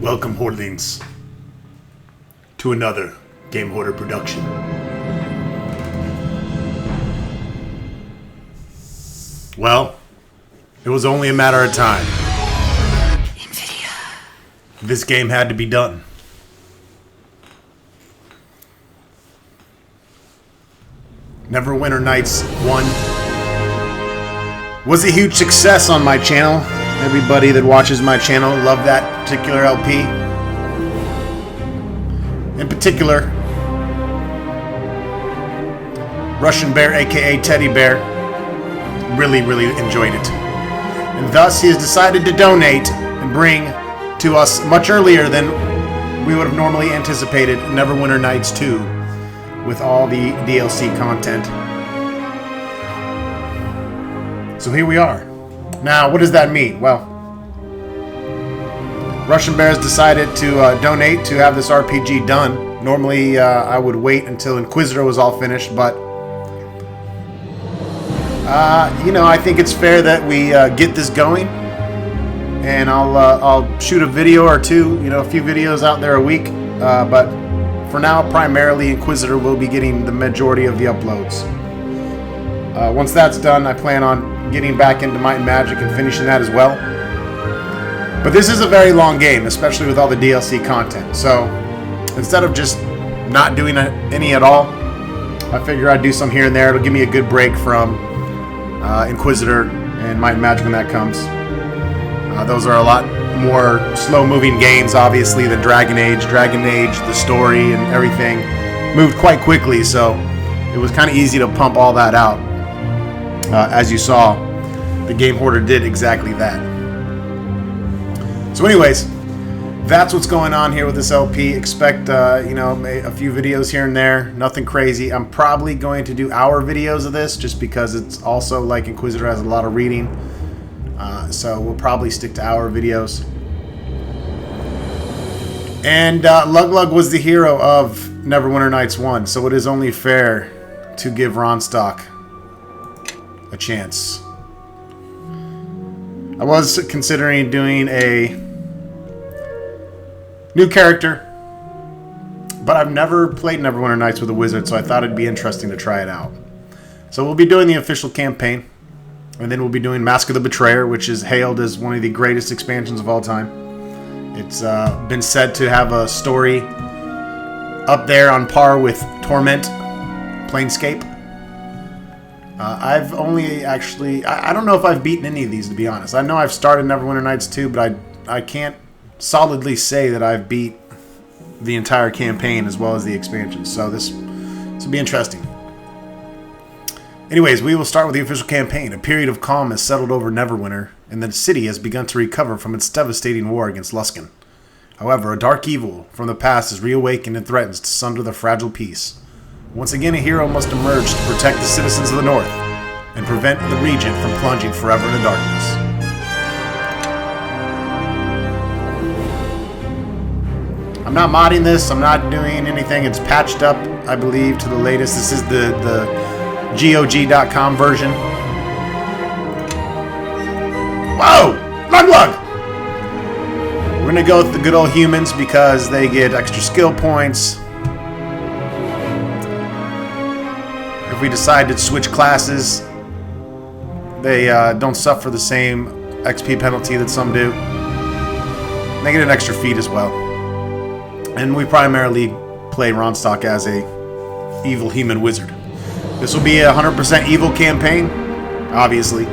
Welcome, Hoardlings, to another Game Hoarder production. Well, it was only a matter of time. This game had to be done. Neverwinter Nights 1 was a huge success on my channel. Everybody that watches my channel loved that particular LP. In particular, Russian Bear, a.k.a. Teddy Bear, really enjoyed it. And thus he has decided to donate and bring to us much earlier than we would have normally anticipated Neverwinter Nights 2 with all the DLC content. So here we are. Now, what does that mean? Well, Russian Bears decided to donate to have this RPG done. Normally, I would wait until Inquisitor was all finished, but I think it's fair that we get this going, and I'll shoot a video or two, a few videos out there a week. But for now, primarily Inquisitor will be getting the majority of the uploads. Once that's done, I plan on getting back into Might and Magic and finishing that as well. But this is a very long game, especially with all the DLC content. So instead of just not doing any at all, I figure I'd do some here and there. It'll give me a good break from Inquisitor and Might and Magic when that comes. Those are a lot more slow-moving games, obviously, than Dragon Age. Dragon Age, the story and everything, moved quite quickly, so it was kind of easy to pump all that out. As you saw, the Game Hoarder did exactly that. So anyways, that's what's going on here with this LP. Expect, a few videos here and there. Nothing crazy. I'm probably going to do hour videos of this just because it's also, like Inquisitor, has a lot of reading. So we'll probably stick to hour videos. And Lug was the hero of Neverwinter Nights 1, so it is only fair to give Ronstock a chance. I was considering doing a new character, but I've never played Neverwinter Nights with a wizard, so I thought it'd be interesting to try it out. So we'll be doing the official campaign, and then we'll be doing Mask of the Betrayer, which is hailed as one of the greatest expansions of all time. It's been said to have a story up there on par with Torment, Planescape. I've only actually... I don't know if I've beaten any of these, to be honest. I know I've started Neverwinter Nights 2, but I can't solidly say that I've beat the entire campaign as well as the expansions. So this will be interesting. Anyways, we will start with the official campaign. A period of calm has settled over Neverwinter, and the city has begun to recover from its devastating war against Luskan. However, a dark evil from the past is reawakened and threatens to sunder the fragile peace. Once again, a hero must emerge to protect the citizens of the North and prevent the region from plunging forever into darkness. I'm not modding this. I'm not doing anything. It's patched up, I believe, to the latest. This is the GOG.com version. Whoa! Lug! We're going to go with the good old humans because they get extra skill points. If we decide to switch classes, they don't suffer the same XP penalty that some do. They get an extra feat as well. And we primarily play Ronstock as a evil human wizard. This will be a 100% evil campaign, obviously.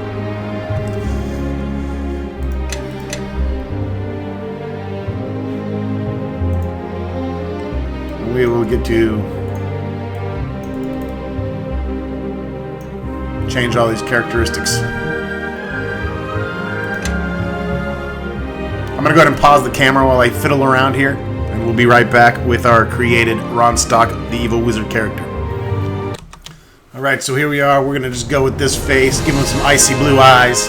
We will get to change all these characteristics. I'm going to go ahead and pause the camera while I fiddle around here, and we'll be right back with our created Ronstock, the evil wizard character. Alright, so here we are. We're going to just go with this face, give him some icy blue eyes.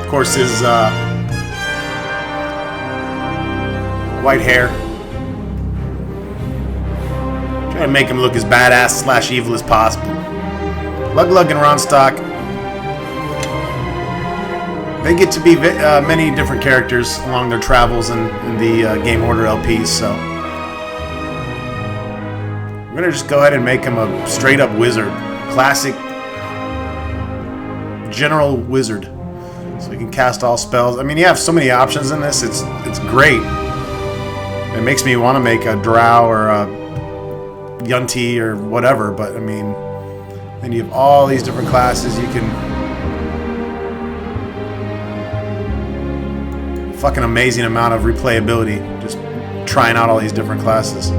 Of course, his white hair. Try to make him look as badass / evil as possible. Lug and Ronstock, they get to be many different characters along their travels in the Game Order LPs, so we're going to just go ahead and make him a straight-up wizard. Classic general wizard. So he can cast all spells. I mean, you have so many options in this. It's great. It makes me want to make a drow or a Yunti or whatever, but I mean, then you have all these different classes. You can fucking amazing amount of replayability just trying out all these different classes.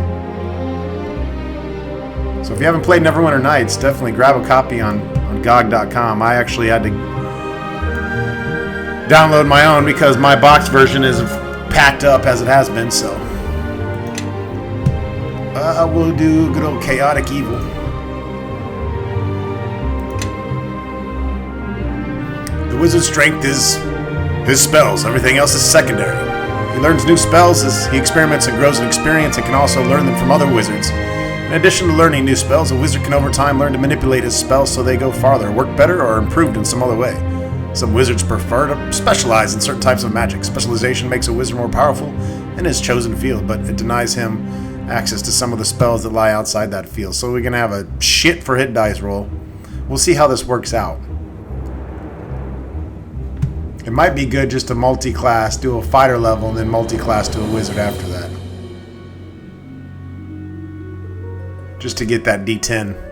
So if you haven't played Neverwinter Nights, definitely grab a copy on GOG.com. I actually had to download my own because my box version is packed up as it has been, so we'll do good old chaotic evil. The wizard's strength is his spells. Everything else is secondary. He learns new spells as he experiments and grows in experience, and can also learn them from other wizards. In addition to learning new spells, a wizard can over time learn to manipulate his spells so they go farther, work better, or are improved in some other way. Some wizards prefer to specialize in certain types of magic. Specialization makes a wizard more powerful in his chosen field, but it denies him access to some of the spells that lie outside that field. So we're going to have a shit for hit dice roll. We'll see how this works out. It might be good just to multi-class, do a fighter level, and then multi-class to a wizard after that. Just to get that D10.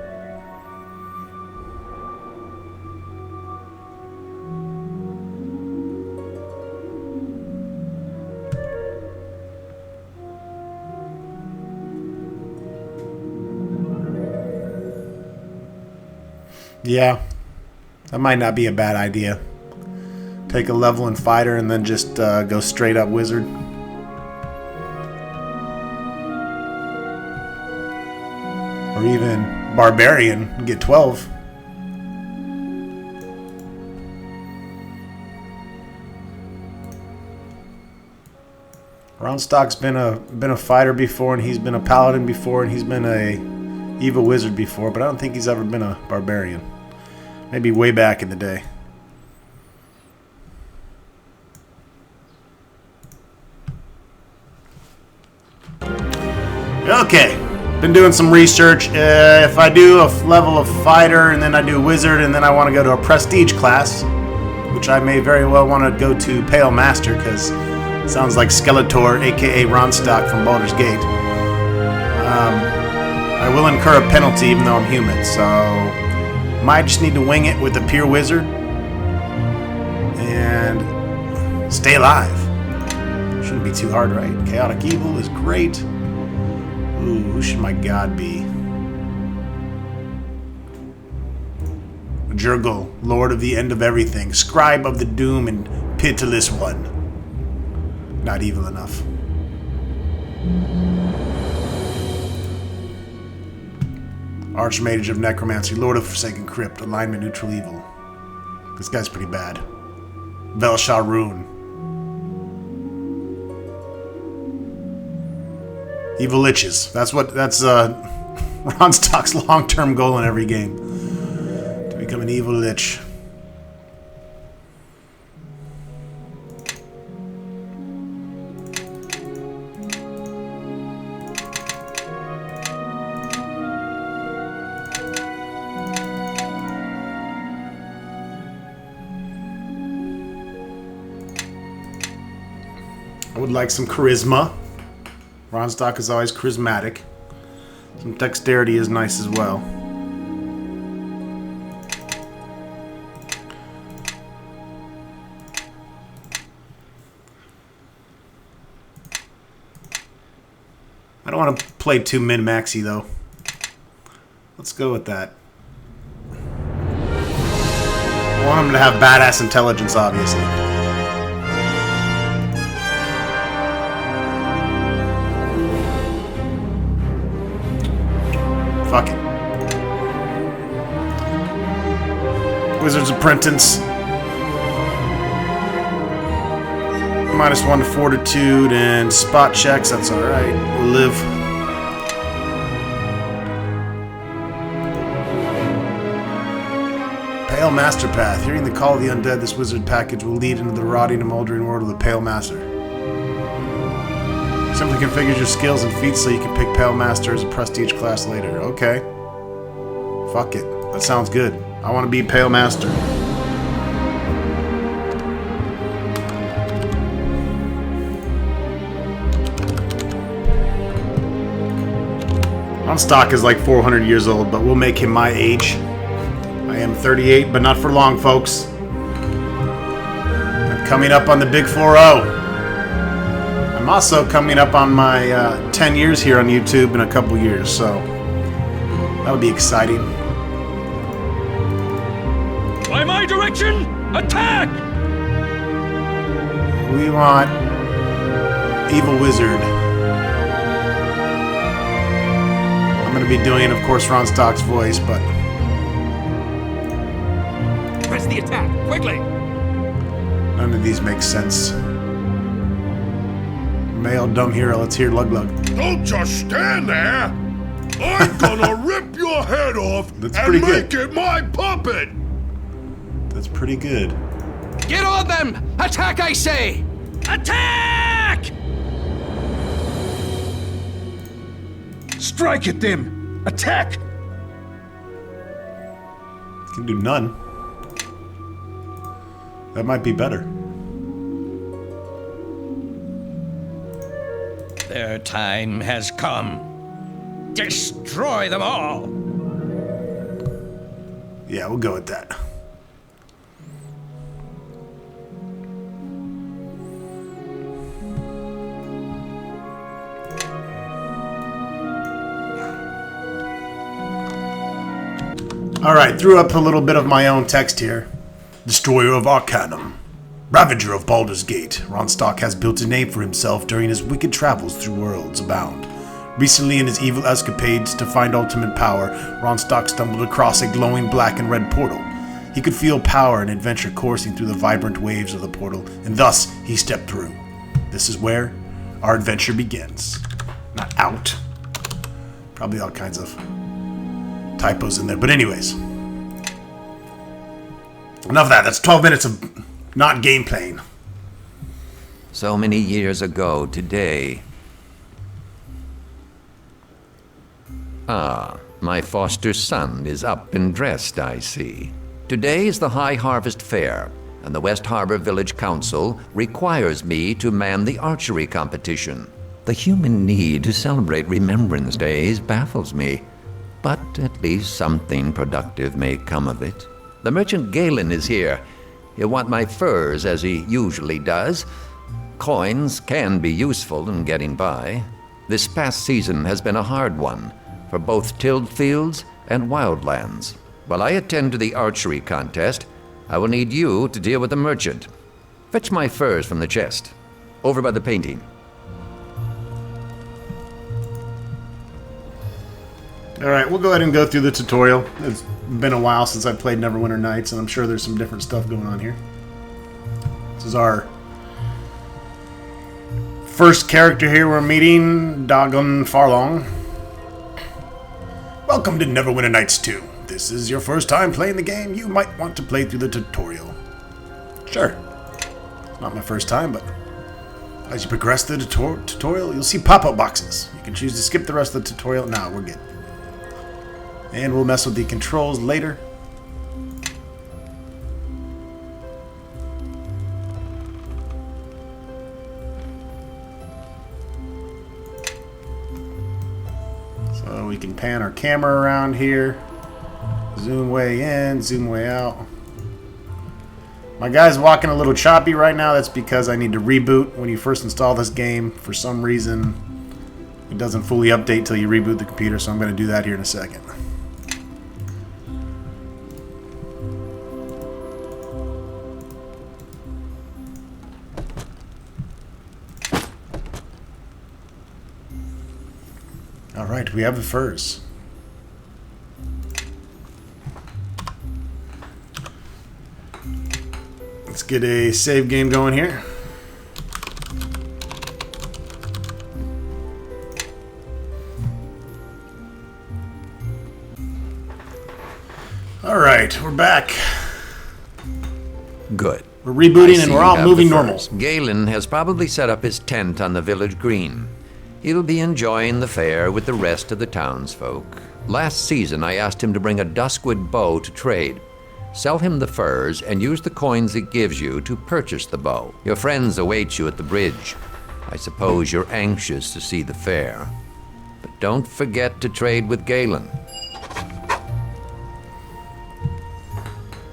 Yeah, that might not be a bad idea. Take a level in fighter and then just go straight up wizard. Or even barbarian and get 12. Ronstock's been a fighter before, and he's been a paladin before, and he's been a evil wizard before, but I don't think he's ever been a barbarian. Maybe way back in the day. Okay, been doing some research. If I do a level of fighter and then I do wizard and then I want to go to a prestige class, which I may very well want to go to Pale Master because it sounds like Skeletor, a.k.a. Ronstock from Baldur's Gate. I will incur a penalty even though I'm human, so might just need to wing it with a pure wizard and stay alive. Shouldn't be too hard, right? Chaotic evil is great. Ooh, who should my god be? Jurgle, Lord of the End of Everything, Scribe of the Doom, and Pitiless One. Not evil enough. Archmage of Necromancy, Lord of Forsaken Crypt, Alignment Neutral Evil. This guy's pretty bad. Velshar Rune. Evil Liches. That's Ronstock's long-term goal in every game. To become an evil lich. I would like some charisma. Ronstock is always charismatic. Some dexterity is nice as well. I don't want to play too min-maxy though. Let's go with that. I want him to have badass intelligence, obviously. Fuck it. Wizard's Apprentice. -1 to Fortitude and spot checks. That's alright. We'll live. Pale Master Path. Hearing the call of the undead, this wizard package will lead into the rotting and moldering world of the Pale Master. Simply configures your skills and feats so you can pick Pale Master as a prestige class later. Okay. Fuck it. That sounds good. I want to be Pale Master. Stock is like 400 years old, but we'll make him my age. I am 38, but not for long, folks. I'm coming up on the big 4-0. I'm also coming up on my 10 years here on YouTube in a couple years, so that'll be exciting. By my direction, attack! We want Evil Wizard. I'm going to be doing, of course, Ron Stock's voice, but... Press the attack, quickly! None of these make sense. Male dumb hero, let's hear Lug Lug. Don't just stand there! I'm gonna rip your head off That's and pretty make good. it my puppet! That's pretty good. Get on them! Attack, I say! Attack! Strike at them! Attack! Can do none. That might be better. Their time has come. Destroy them all! Yeah, we'll go with that. Alright, threw up a little bit of my own text here. Destroyer of Arcanum. Ravager of Baldur's Gate. Ron Stock has built a name for himself during his wicked travels through worlds abound. Recently, in his evil escapades to find ultimate power, Ron Stock stumbled across a glowing black and red portal. He could feel power and adventure coursing through the vibrant waves of the portal, and thus he stepped through. This is where our adventure begins. Not out. Probably all kinds of typos in there, but anyways. Enough of that. That's 12 minutes of not game playing. So many years ago today. Ah, my foster son is up and dressed, I see. Today is the High Harvest Fair, and the West Harbor Village Council requires me to man the archery competition. The human need to celebrate Remembrance Days baffles me, but at least something productive may come of it. The merchant Galen is here. He'll want my furs as he usually does. Coins can be useful in getting by. This past season has been a hard one for both tilled fields and wildlands. While I attend to the archery contest, I will need you to deal with the merchant. Fetch my furs from the chest, over by the painting. Alright, we'll go ahead and go through the tutorial. It's been a while since I played Neverwinter Nights, and I'm sure there's some different stuff going on here. This is our first character here we're meeting, Dagon Farlong. Welcome to Neverwinter Nights 2. This is your first time playing the game. You might want to play through the tutorial. Sure. Not my first time, but as you progress through the tutorial, you'll see pop-up boxes. You can choose to skip the rest of the tutorial. Nah, we're good. And we'll mess with the controls later. So we can pan our camera around here. Zoom way in, zoom way out. My guy's walking a little choppy right now. That's because I need to reboot. When you first install this game, for some reason, it doesn't fully update till you reboot the computer, so I'm going to do that here in a second. Alright, we have the furs. Let's get a save game going here. Alright, we're back. Good. We're rebooting I and see we're you all have moving the normal. furs. Galen has probably set up his tent on the village green. He'll be enjoying the fair with the rest of the townsfolk. Last season, I asked him to bring a duskwood bow to trade. Sell him the furs and use the coins it gives you to purchase the bow. Your friends await you at the bridge. I suppose you're anxious to see the fair. But don't forget to trade with Galen.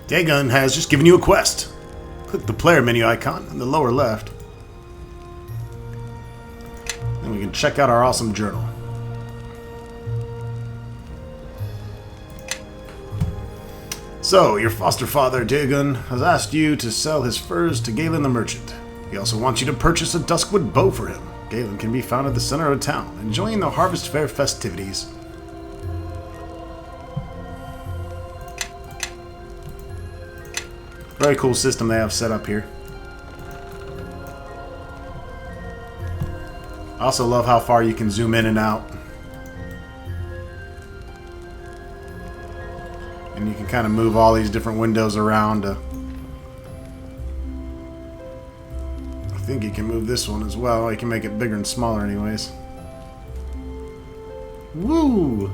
Dagon has just given you a quest. Click the player menu icon in the lower left. Then we can check out our awesome journal. So, your foster father, Dagon, has asked you to sell his furs to Galen the merchant. He also wants you to purchase a duskwood bow for him. Galen can be found at the center of town, enjoying the Harvest Fair festivities. Very cool system they have set up here. I also love how far you can zoom in and out. And you can kind of move all these different windows around. I think you can move this one as well. You can make it bigger and smaller anyways. Woo!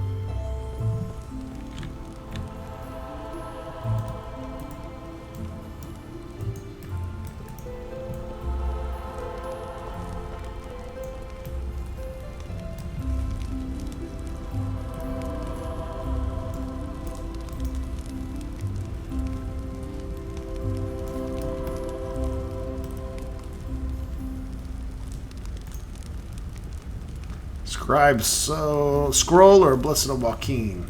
Scribe Scroll or Blessed of Joaquin?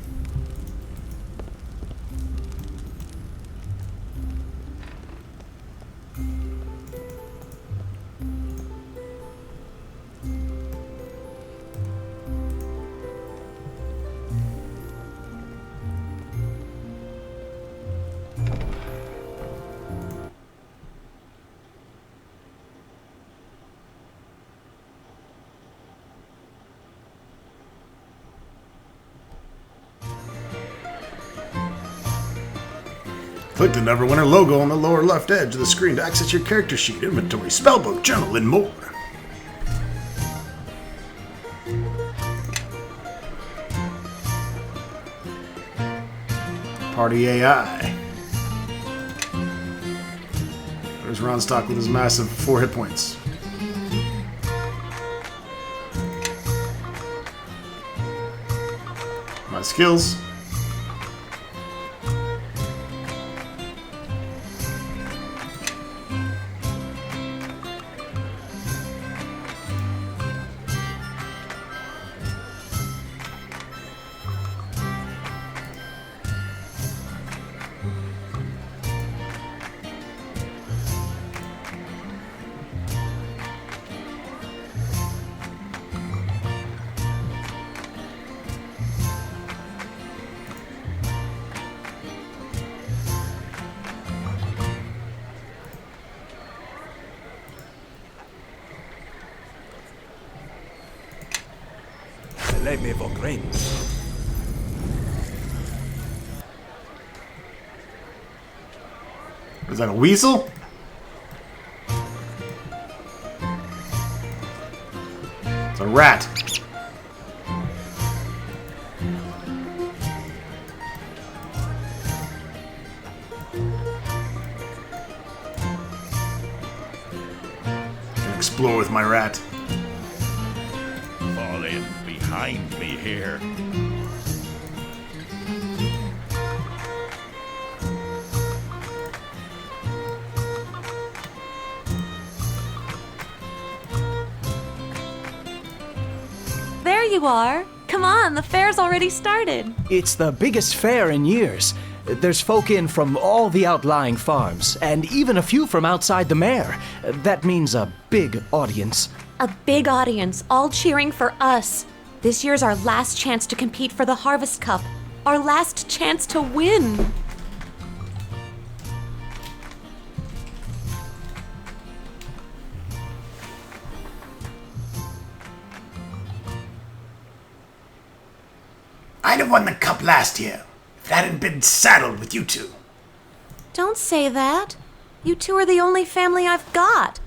Click the Neverwinter logo on the lower left edge of the screen to access your character sheet, inventory, spellbook, journal, and more. Party AI. There's Ronstock with his massive 4 hit points. My skills. Let me for grain. Is that a weasel? It's a rat. Can explore with my rat. Fall in behind me here. There you are. Come on, the fair's already started. It's the biggest fair in years. There's folk in from all the outlying farms, and even a few from outside the mare. That means a big audience. A big audience, all cheering for us. This year's our last chance to compete for the Harvest Cup. Our last chance to win. I'd have won the cup last year if it hadn't been saddled with you two. Don't say that. You two are the only family I've got.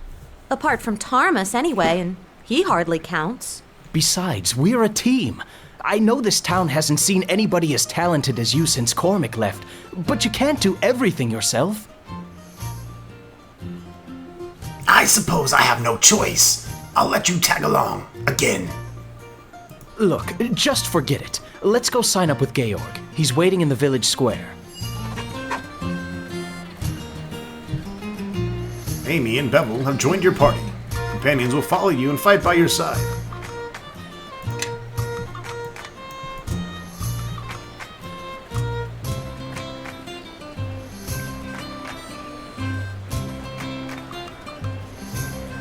Apart from Tarmus, anyway, and he hardly counts. Besides, we're a team. I know this town hasn't seen anybody as talented as you since Cormac left, but you can't do everything yourself. I suppose I have no choice. I'll let you tag along, again. Look, just forget it. Let's go sign up with Georg. He's waiting in the village square. Amy and Bevel have joined your party. Companions will follow you and fight by your side.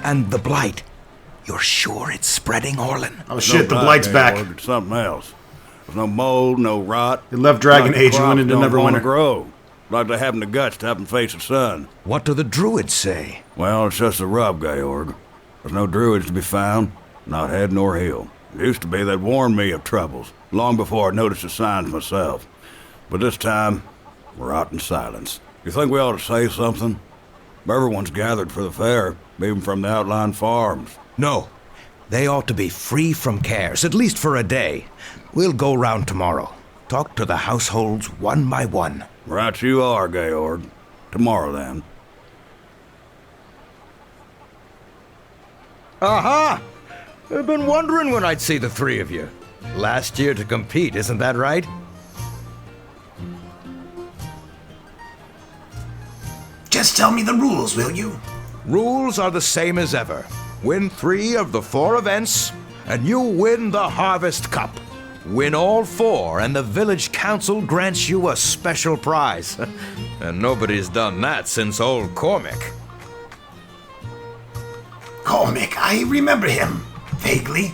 And the blight. You're sure it's spreading, Orlin? Oh shit, the blight's back. It's something else. There's no mold, no rot. It left Dragon Age and went into Neverwinter. Grow. Like they haven't the guts to up and face the sun. What do the druids say? Well, it's just a rub, Georg. There's no druids to be found, not head nor heel. It used to be they'd warned me of troubles, long before I noticed the signs myself. But this time, we're out in silence. You think we ought to say something? Everyone's gathered for the fair, even from the outlying farms. No. They ought to be free from cares, at least for a day. We'll go round tomorrow. Talk to the households one by one. Right you are, Georg. Tomorrow, then. Aha! I've been wondering when I'd see the three of you. Last year to compete, isn't that right? Just tell me the rules, will you? Rules are the same as ever. Win 3 of the 4 events, and you win the Harvest Cup. Win all 4, and the village council grants you a special prize. And nobody's done that since old Cormac. Cormac, I remember him. Vaguely.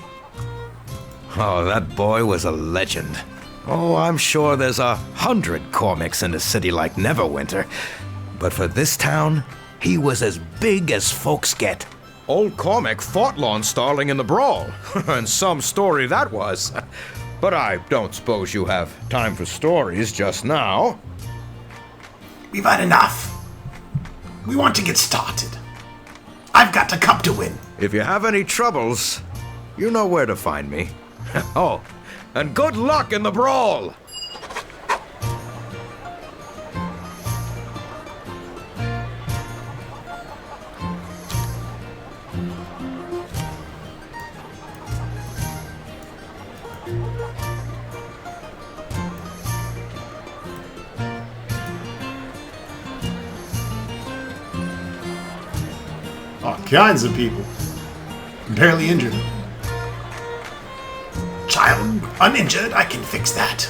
Oh, that boy was a legend. Oh, I'm sure there's 100 Cormacs in a city like Neverwinter. But for this town, he was as big as folks get. Old Cormac fought Lon Starling in the brawl, and some story that was. But I don't suppose you have time for stories just now. We've had enough. We want to get started. I've got a cup to win. If you have any troubles, you know where to find me. Oh, and good luck in the brawl! All kinds of people. Barely injured. Child, uninjured, I can fix that.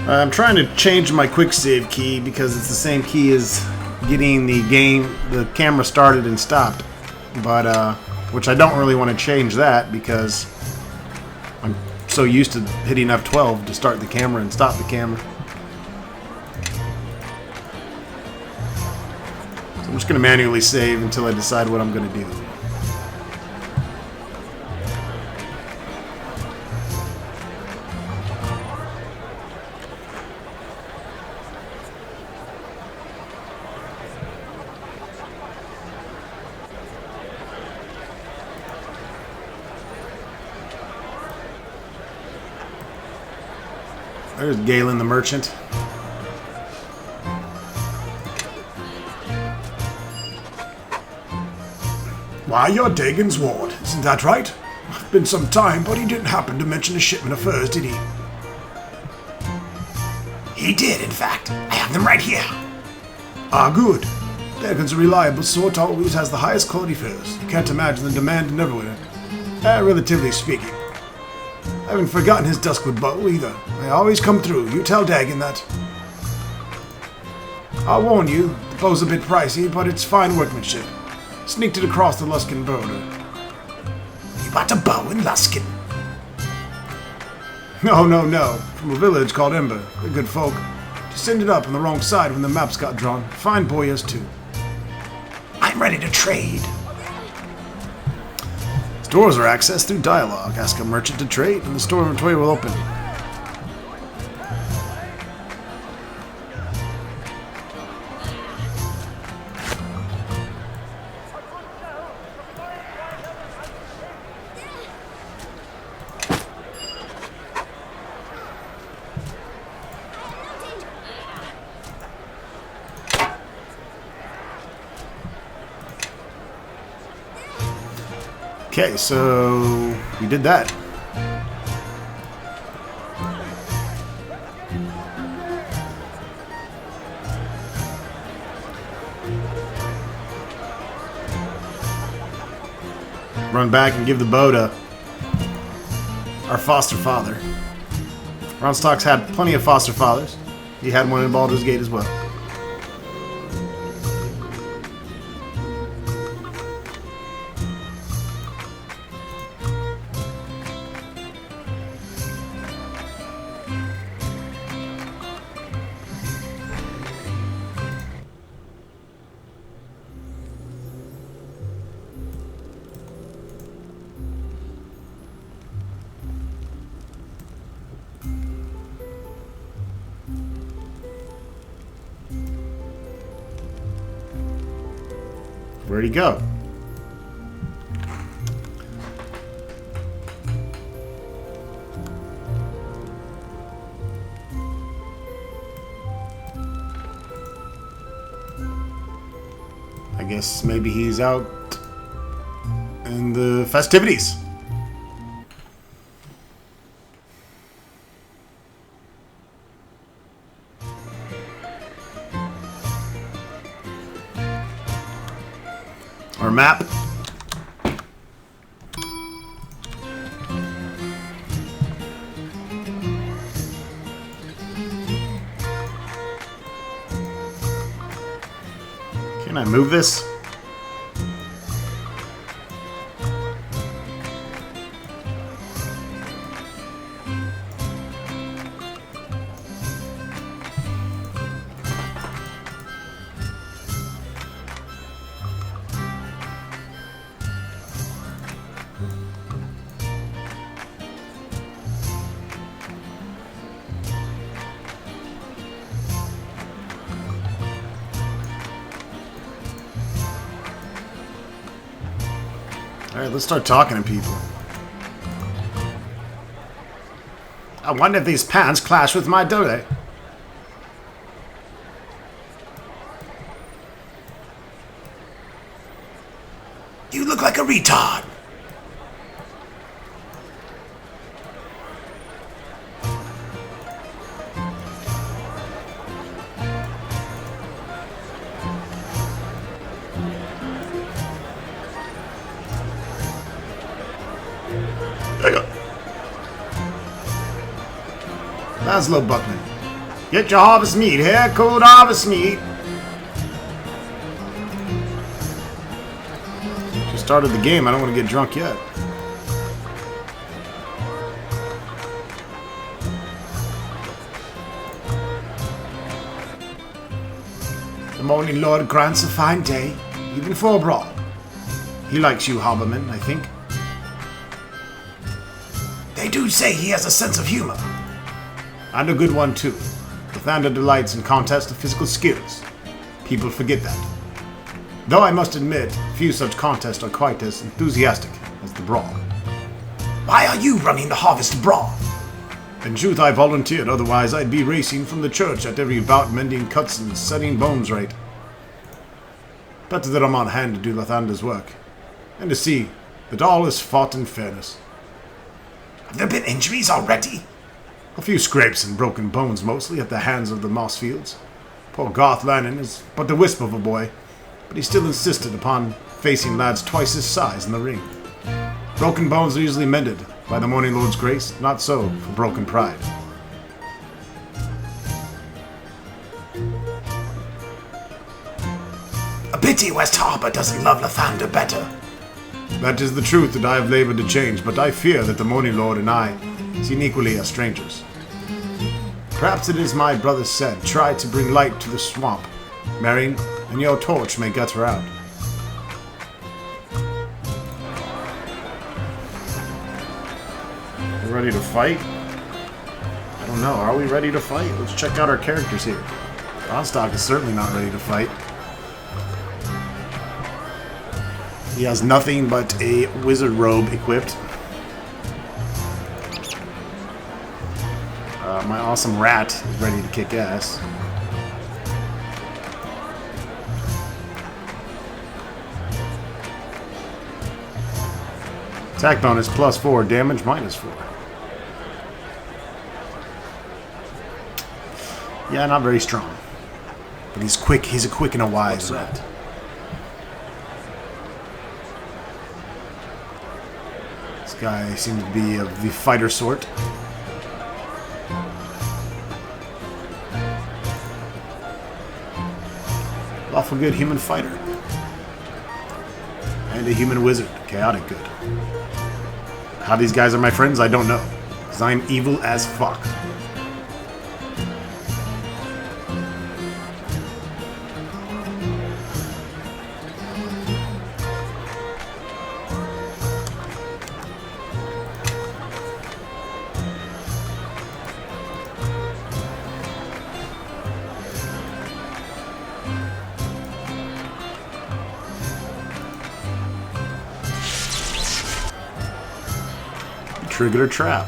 I'm trying to change my quick save key because it's the same key as getting the camera started and stopped. But, which I don't really want to change that because I'm so used to hitting F12 to start the camera and stop the camera. So I'm just going to manually save until I decide what I'm going to do. There's Galen the merchant. Why, you're Dagon's ward, isn't that right? It's been some time, but he didn't happen to mention a shipment of furs, did he? He did, in fact. I have them right here. Ah, good. Dagon's a reliable sort, always has the highest quality furs. You can't imagine the demand in Neverwinter. Relatively speaking. I haven't forgotten his Duskwood bowl either. They always come through. You tell Dagon that. I'll warn you, the bow's a bit pricey, but it's fine workmanship. Sneaked it across the Luskin border. You bought a bow in Luskin? No. From a village called Ember. They're good folk. Just ended up on the wrong side when the maps got drawn. Fine boy as too. I'm ready to trade. Stores are accessed through dialogue. Ask a merchant to trade, and the store inventory will open. Okay, so we did that. Run back and give the bow to our foster father. Ronstock's had plenty of foster fathers. He had one in Baldur's Gate as well. Where'd he go? I guess maybe he's out in the festivities. Our map. Can I move this? Alright, let's start talking to people. I wonder if these pants clash with my dole. You look like a retard. Laszlo Buckman. Get your harvest meat here, cold harvest meat. Just started the game, I don't want to get drunk yet. The morning lord grants a fine day, even for a brawl. He likes you, Hoberman, I think. They do say he has a sense of humor. And a good one, too. Lathander delights in contests of physical skills. People forget that. Though I must admit, few such contests are quite as enthusiastic as the brawl. Why are you running the harvest brawl? In truth, I volunteered, otherwise I'd be racing from the church at every bout, mending cuts and setting bones right. Better that I'm on hand to do Lathander's work, and to see that all is fought in fairness. Have there been injuries already? A few scrapes and broken bones, mostly at the hands of the Mossfields. Poor Garth Lannon is but a wisp of a boy, but he still insisted upon facing lads twice his size in the ring. Broken bones are usually mended by the Morning Lord's grace, not so for broken pride. A pity West Harbor doesn't love Lathander better. That is the truth that I have labored to change, but I fear that the Morning Lord and I seem equally as strangers. Perhaps it is my brother said, try to bring light to the swamp, Marion, and your torch may gutter out. We're ready to fight? I don't know, are we ready to fight? Let's check out our characters here. Ronstock is certainly not ready to fight. He has nothing but a wizard robe equipped. My awesome rat is ready to kick ass. Attack bonus +4, damage -4. Yeah, not very strong. But he's quick. He's a quick and a wise rat. This guy seems to be of the fighter sort. Lawful good human fighter. And a human wizard. Chaotic good. How these guys are my friends, I don't know. Because I'm evil as fuck. Triggered a trap.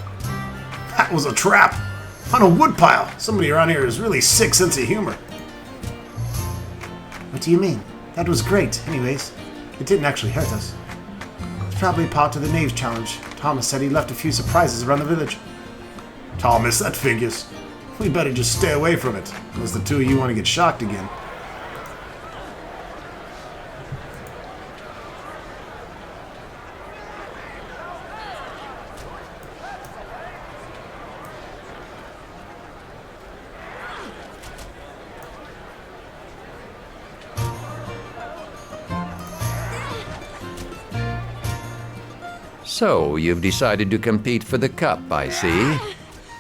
That was a trap! On a woodpile! Somebody around here has really sick sense of humor. What do you mean? That was great. Anyways, it didn't actually hurt us. It's probably part of the Knaves challenge. Thomas said he left a few surprises around the village. Thomas, that figures. We better just stay away from it. Unless the two of you want to get shocked again. So, you've decided to compete for the cup, I see.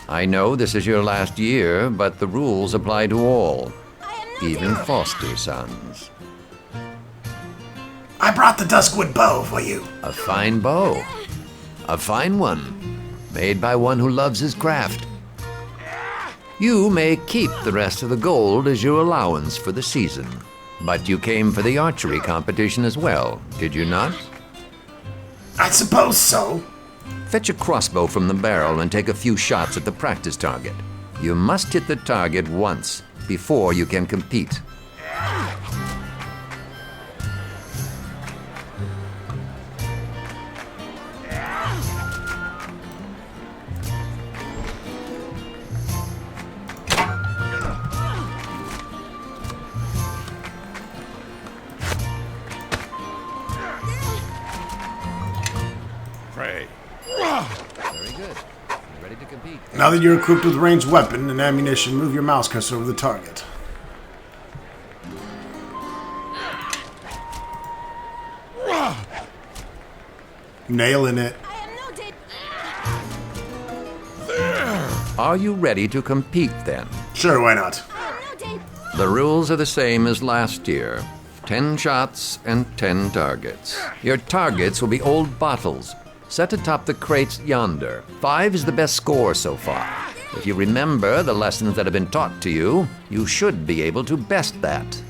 I know this is your last year, but the rules apply to all, even foster sons. I brought the Duskwood bow for you. A fine bow. A fine one, made by one who loves his craft. You may keep the rest of the gold as your allowance for the season, but you came for the archery competition as well, did you not? I suppose so. Fetch a crossbow from the barrel and take a few shots at the practice target. You must hit the target once before you can compete. Pray. Very good. You ready to compete? Now that you're equipped with ranged weapon and ammunition, move your mouse cursor over the target. Nailing it. Are you ready to compete then? Sure, why not? The rules are the same as last year. 10 shots and 10 targets. Your targets will be old bottles, set atop the crates yonder. 5 is the best score so far. If you remember the lessons that have been taught to you, you should be able to best that.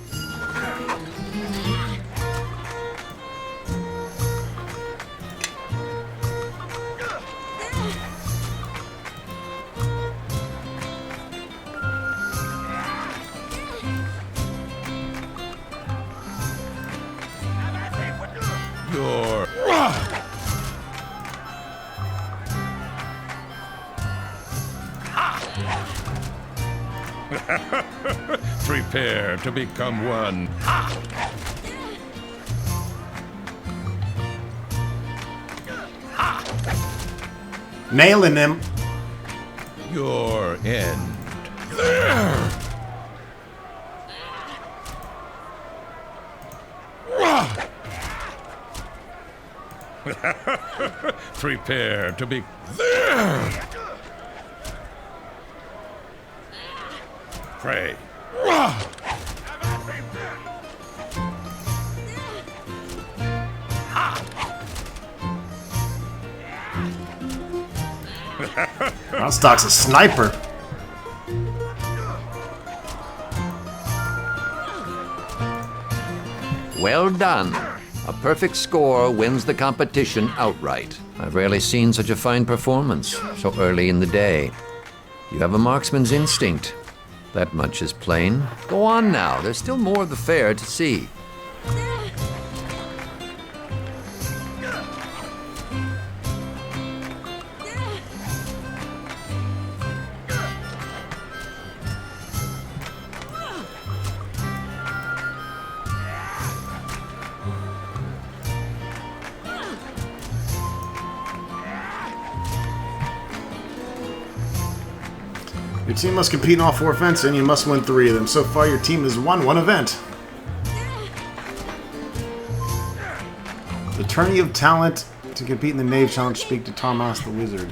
Your... Prepare to become one. Nailing him. Your end. Prepare to be there. Pray. Roundstock's a sniper. Well done. A perfect score wins the competition outright. I've rarely seen such a fine performance so early in the day. You have a marksman's instinct. That much is plain. Go on now. There's still more of the fair to see. Your team must compete in all 4 events, and you must win 3 of them. So far, your team has won 1 event. The Tourney of Talent to compete in the Knave Challenge. Speak to Thomas the Wizard.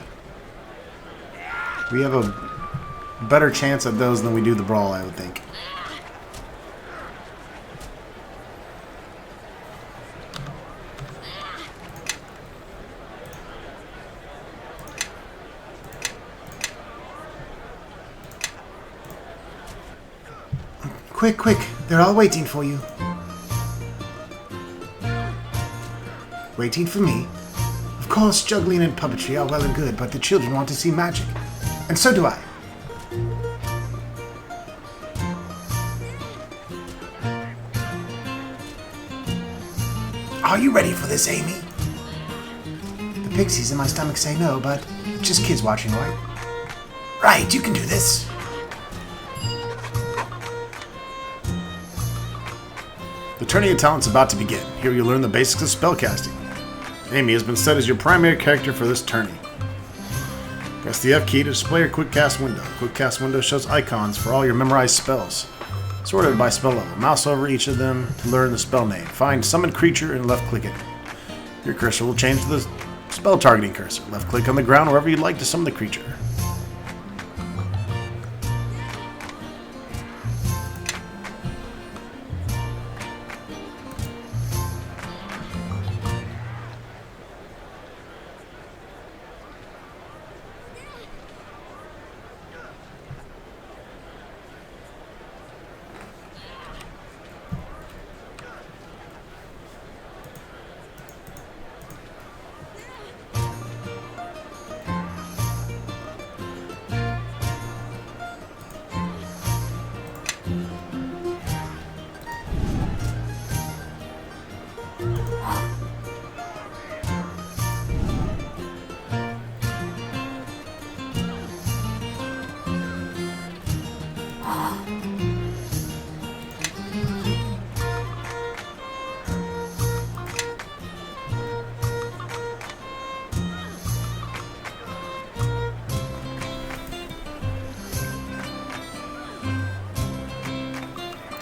We have a better chance at those than we do the Brawl, I would think. Quick, quick. They're all waiting for you. Waiting for me? Of course, juggling and puppetry are well and good, but the children want to see magic. And so do I. Are you ready for this, Amy? The pixies in my stomach say no, but it's just kids watching, right? Right, you can do this. The Tourney of Talent's about to begin. Here you'll learn the basics of spellcasting. Amy has been set as your primary character for this tourney. Press the F key to display your quick cast window. The quick cast window shows icons for all your memorized spells, sorted by spell level. Mouse over each of them to learn the spell name. Find Summoned Creature and left click it. Your cursor will change to the spell targeting cursor. Left click on the ground wherever you'd like to summon the creature.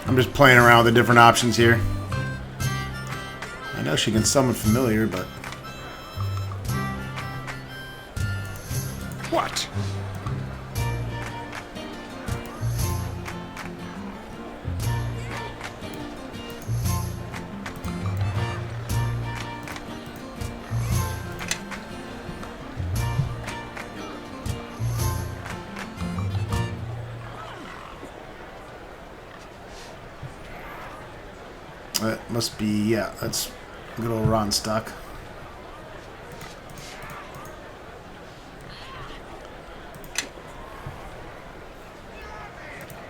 I'm just playing around with the different options here. I know she can summon familiar, but... What? That must be, yeah, that's good old Ron Stock.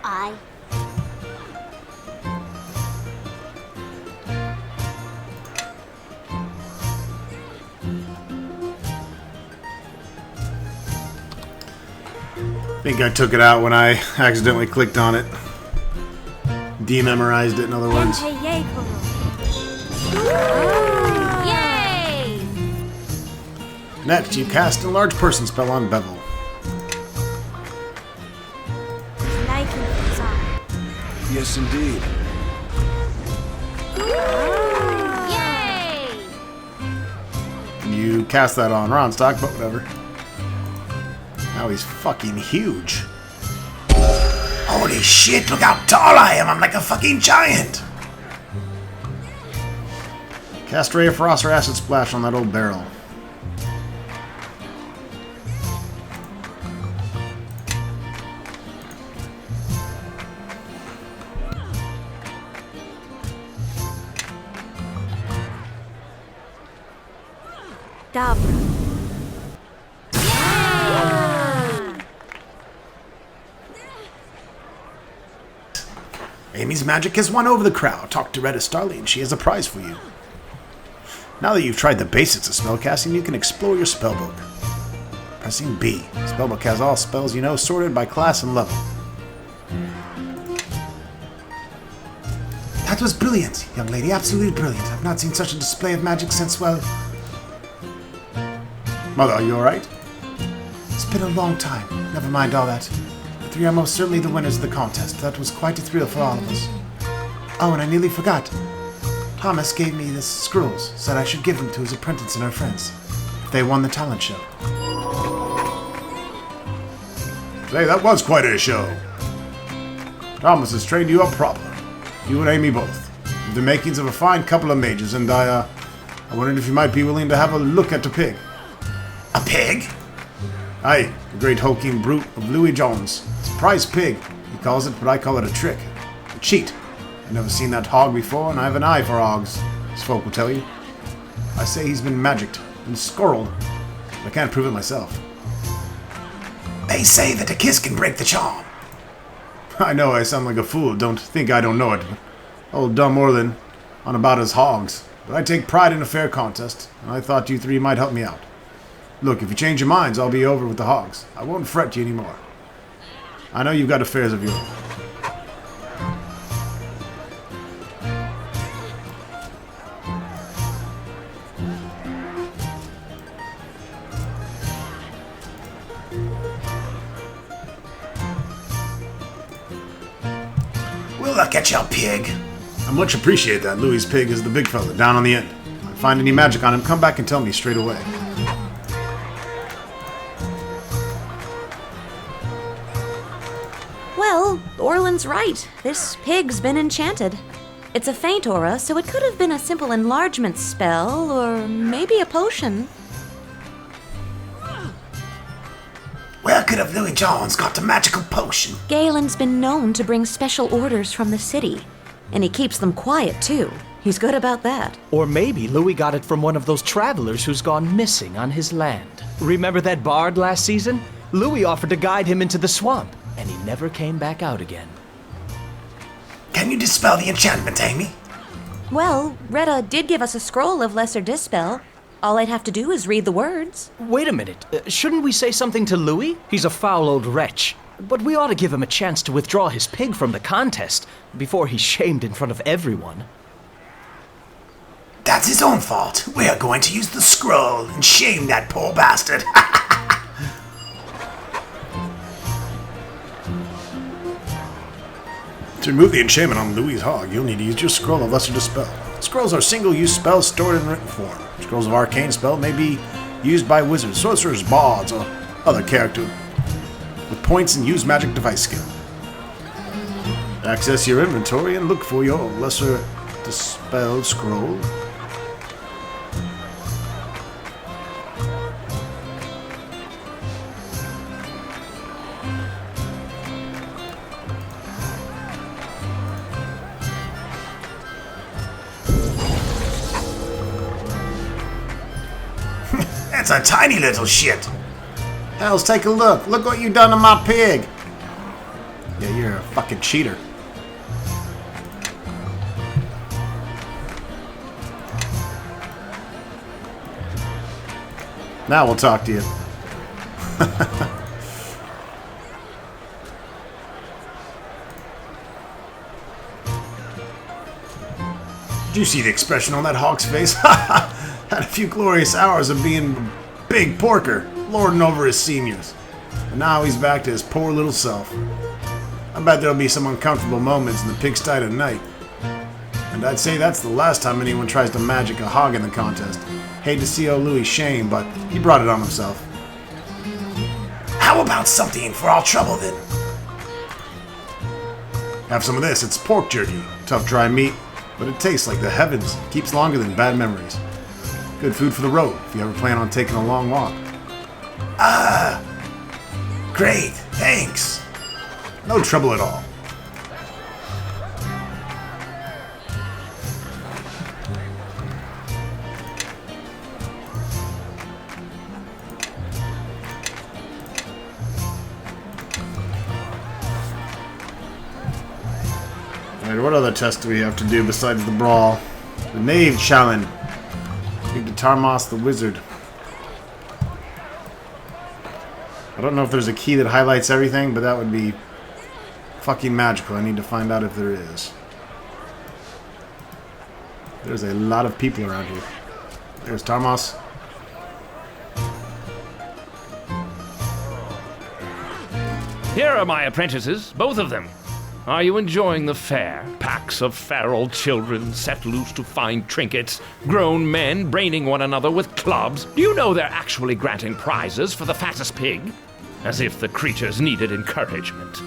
I. I think I took it out when I accidentally clicked on it. Dememorized it, in other words. Yay! Next, you cast a large person spell on Bevel. Yes, indeed. Yay! You cast that on Ronstock, but whatever. Now he's fucking huge. Holy shit, look how tall I am! I'm like a fucking giant! Cast Ray of Frost or Acid Splash on that old barrel. Dabra. Amy's magic has won over the crowd. Talk to Retta Starling. She has a prize for you. Now that you've tried the basics of spellcasting, you can explore your spellbook. Pressing B. Spellbook has all spells you know sorted by class and level. That was brilliant, young lady. Absolutely brilliant. I've not seen such a display of magic since, well... Mother, are you alright? It's been a long time. Never mind all that. The three are most certainly the winners of the contest. That was quite a thrill for all of us. Oh, and I nearly forgot. Thomas gave me the scrolls, said I should give them to his apprentice and her friends if they won the talent show. Say, that was quite a show. Thomas has trained you up proper. You and Amy both. With the makings of a fine couple of mages, and I wondered if you might be willing to have a look at the pig. A pig? Aye, the great hulking brute of Louis Jones. It's a prize pig, he calls it, but I call it a trick. A cheat. I've never seen that hog before, and I have an eye for hogs, as folk will tell you. I say he's been magicked and squirreled, but I can't prove it myself. They say that a kiss can break the charm. I know I sound like a fool, don't think I don't know it, but old Dumb Orlin on about his hogs. But I take pride in a fair contest, and I thought you three might help me out. Look, if you change your minds, I'll be over with the hogs. I won't fret you anymore. I know you've got affairs of your own. We'll look at your pig. I much appreciate that. Louis' pig is the big fella, down on the end. If I find any magic on him, come back and tell me straight away. Well, Orland's right. This pig's been enchanted. It's a faint aura, so it could have been a simple enlargement spell, or maybe a potion. Where could have Louis Jones got the magical potion? Galen's been known to bring special orders from the city. And he keeps them quiet, too. He's good about that. Or maybe Louis got it from one of those travelers who's gone missing on his land. Remember that bard last season? Louis offered to guide him into the swamp, and he never came back out again. Can you dispel the enchantment, Amy? Well, Retta did give us a scroll of Lesser Dispel. All I'd have to do is read the words. Wait a minute. Shouldn't we say something to Louis? He's a foul old wretch. But we ought to give him a chance to withdraw his pig from the contest before he's shamed in front of everyone. That's his own fault. We're going to use the scroll and shame that poor bastard. To remove the enchantment on Louis' hog, you'll need to use your scroll of Lesser Dispel. Scrolls are single-use spells stored in written form. Scrolls of Arcane Spell may be used by wizards, sorcerers, bards, or other characters with points and use magic device skill. Access your inventory and look for your Lesser Dispel scroll. That's a tiny little shit. Hells, take a look. Look what you done to my pig. Yeah, you're a fucking cheater. Now we'll talk to you. Did you see the expression on that hawk's face? Had a few glorious hours of being a big porker, lording over his seniors. And now he's back to his poor little self. I bet there'll be some uncomfortable moments in the pigsty tonight. And I'd say that's the last time anyone tries to magic a hog in the contest. Hate to see old Louis shame, but he brought it on himself. How about something for our trouble then? Have some of this. It's pork jerky. Tough dry meat, but it tastes like the heavens. Keeps longer than bad memories. Good food for the road if you ever plan on taking a long walk. Great, thanks. No trouble at all. Alright, what other tests do we have to do besides the brawl? The Knave Challenge. Speak to Tarmos the Wizard. I don't know if there's a key that highlights everything, but that would be fucking magical. I need to find out if there is. There's a lot of people around here. There's Tarmos. Here are my apprentices, both of them. Are you enjoying the fair? Packs of feral children set loose to find trinkets, grown men braining one another with clubs. Do you know they're actually granting prizes for the fattest pig? As if the creatures needed encouragement.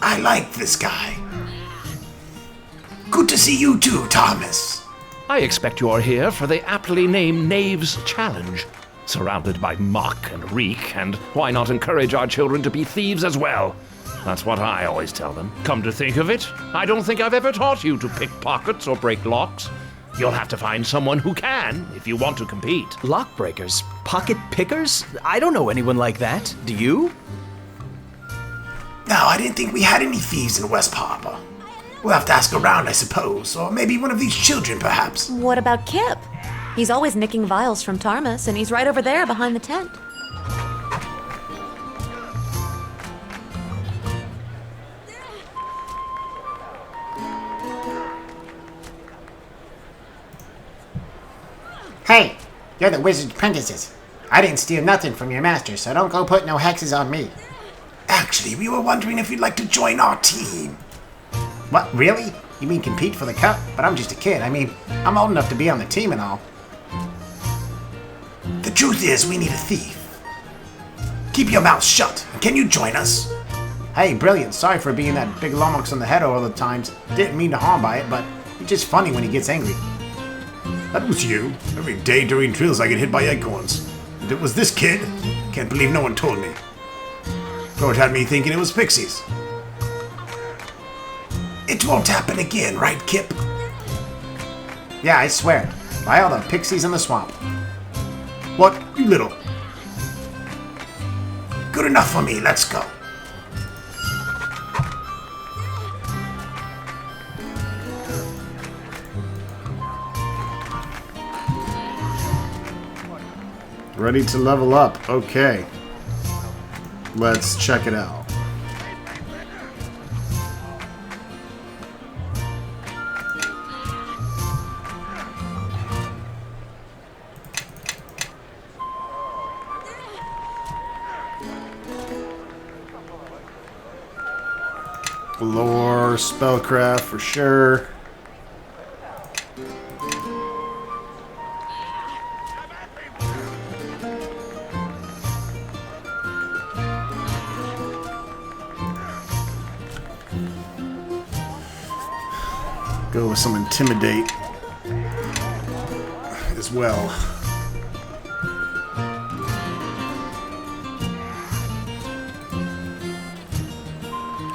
I like this guy. Good to see you too, Thomas. I expect you are here for the aptly named Knave's Challenge. Surrounded by muck and reek, and why not encourage our children to be thieves as well? That's what I always tell them. Come to think of it, I don't think I've ever taught you to pick pockets or break locks. You'll have to find someone who can if you want to compete. Lock breakers? Pocket pickers? I don't know anyone like that. Do you? No, I didn't think we had any thieves in West Harbor. We'll have to ask around, I suppose, or maybe one of these children, perhaps. What about Kip? He's always nicking vials from Tarmus, and he's right over there behind the tent. Hey, you're the wizard's apprentices. I didn't steal nothing from your master, so don't go put no hexes on me. Actually, we were wondering if you'd like to join our team. What, really? You mean compete for the cup? But I'm just a kid. I mean, I'm old enough to be on the team and all. The truth is, we need a thief. Keep your mouth shut. Can you join us? Hey, brilliant. Sorry for being that big lummox on the head all the times. Didn't mean to harm by it, but he's just funny when he gets angry. That was you. Every day during drills I get hit by acorns. And it was this kid? Can't believe no one told me. George had me thinking it was pixies. It won't happen again, right, Kip? Yeah, I swear. By all the pixies in the swamp. What, you little? Good enough for me, let's go. Ready to level up. Okay. Let's check it out. Lore, spellcraft for sure. Go with some intimidate as well.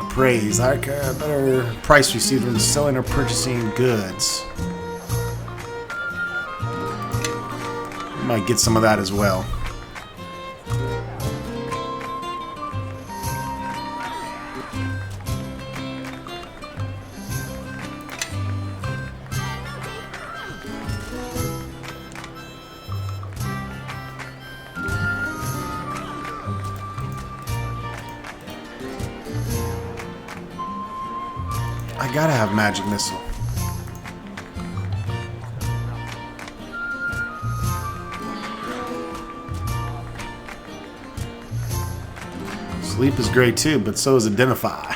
Praise. I better price received when selling or purchasing goods. Might get some of that as well. I gotta have magic missile. Sleep is great too, but so is identify.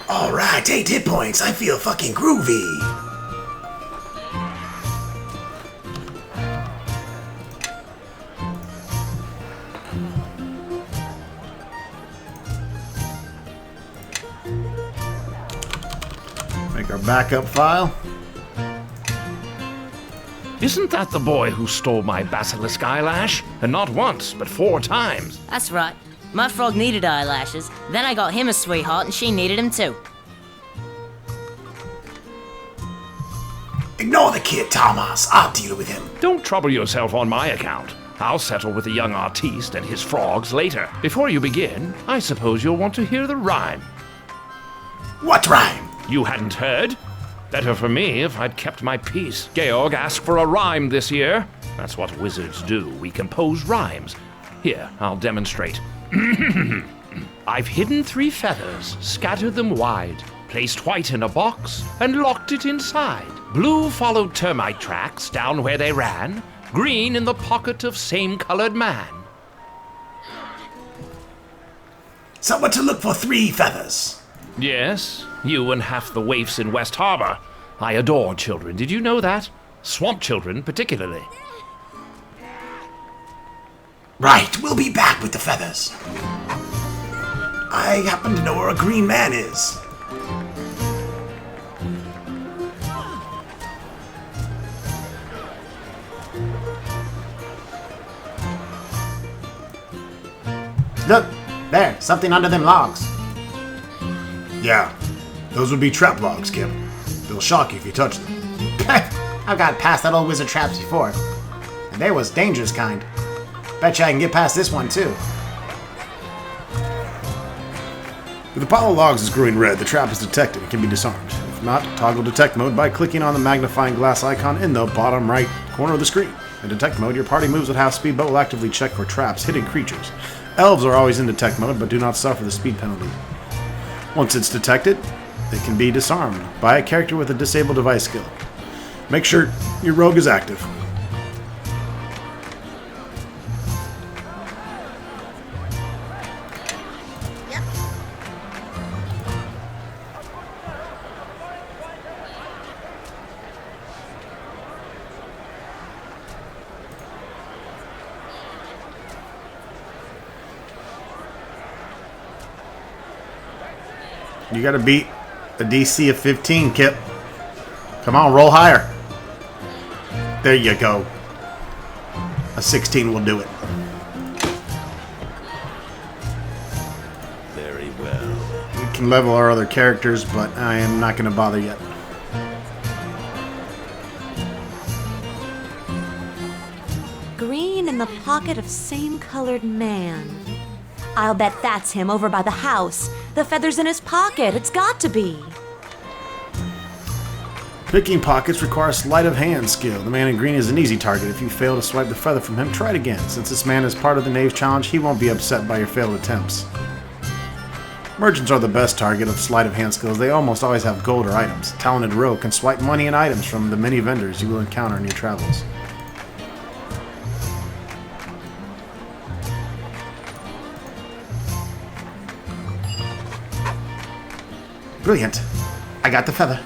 Alright, 8 hit points. I feel fucking groovy. Make our backup file. Isn't that the boy who stole my basilisk eyelash? And not once, but 4 times. That's right. My frog needed eyelashes. Then I got him a sweetheart and she needed him too. Ignore the kid, Thomas. I'll deal with him. Don't trouble yourself on my account. I'll settle with the young artiste and his frogs later. Before you begin, I suppose you'll want to hear the rhyme. What rhyme? You hadn't heard? Better for me if I'd kept my peace. Georg asked for a rhyme this year. That's what wizards do. We compose rhymes. Here, I'll demonstrate. I've hidden 3 feathers, scattered them wide, placed white in a box, and locked it inside. Blue followed termite tracks down where they ran, green in the pocket of same-colored man. Someone to look for 3 feathers. Yes, you and half the waifs in West Harbor. I adore children. Did you know that? Swamp children, particularly. Right, we'll be back with the feathers. I happen to know where a green man is. Look, there, something under them logs. Yeah, those would be trap logs, Kip. They'll shock you if you touch them. I've got past that old wizard traps before. And they was dangerous kind. Betcha I can get past this one too. If the pile of logs is growing red, the trap is detected and can be disarmed. If not, toggle detect mode by clicking on the magnifying glass icon in the bottom right corner of the screen. In detect mode, your party moves at half speed but will actively check for traps, hidden creatures. Elves are always in detect mode but do not suffer the speed penalty. Once it's detected, it can be disarmed by a character with a disabled device skill. Make sure your rogue is active. You gotta beat a DC of 15, Kip. Come on, roll higher. There you go. A 16 will do it. Very well. We can level our other characters, but I am not gonna bother yet. Green in the pocket of same-colored man. I'll bet that's him over by the house. The feather's in his pocket. It's got to be. Picking pockets requires sleight of hand skill. The man in green is an easy target. If you fail to swipe the feather from him, try it again. Since this man is part of the Knave's challenge, he won't be upset by your failed attempts. Merchants are the best target of sleight of hand skills. They almost always have gold or items. Talented rogue can swipe money and items from the many vendors you will encounter in your travels. Brilliant. I got the feather.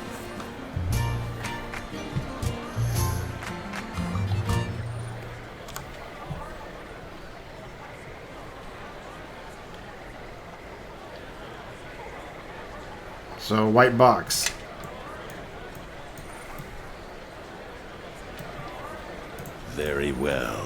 So, white box. Very well.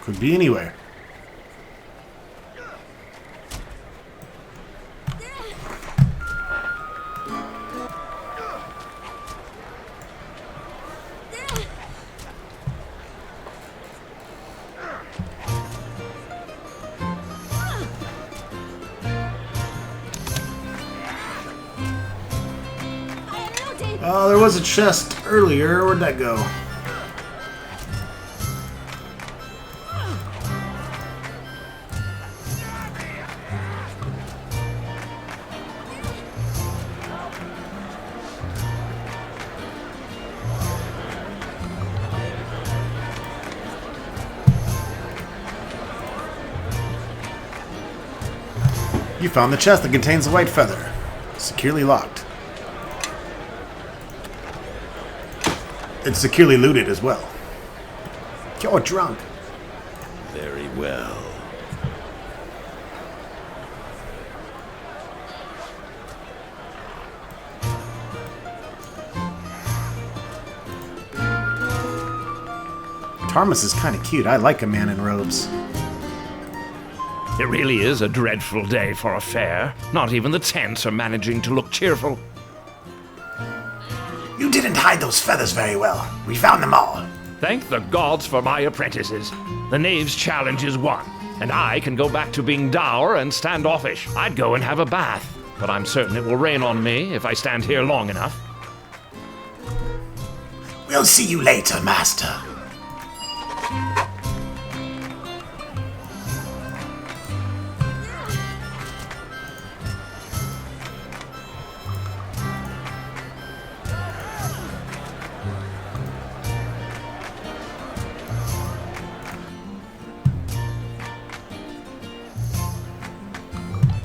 Could be anywhere. Oh, there was a chest earlier. Where'd that go? You found the chest that contains the white feather. Securely locked. It's securely looted as well. You're drunk. Very well. Tarmus is kind of cute. I like a man in robes. It really is a dreadful day for a fair. Not even the tents are managing to look cheerful. You didn't hide those feathers very well. We found them all. Thank the gods for my apprentices. The knave's challenge is won, and I can go back to being dour and standoffish. I'd go and have a bath, but I'm certain it will rain on me if I stand here long enough. We'll see you later, Master.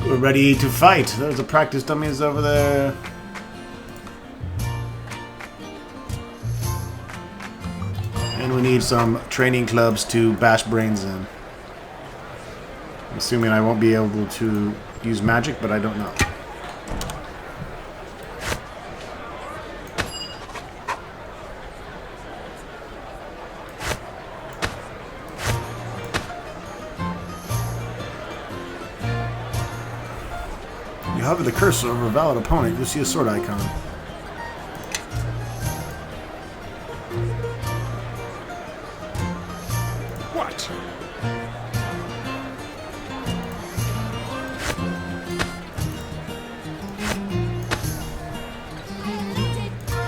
We're ready to fight. There's a practice dummies over there. And we need some training clubs to bash brains in. I'm assuming I won't be able to use magic, but I don't know. You hover the cursor over a valid opponent, you'll see a sword icon. What?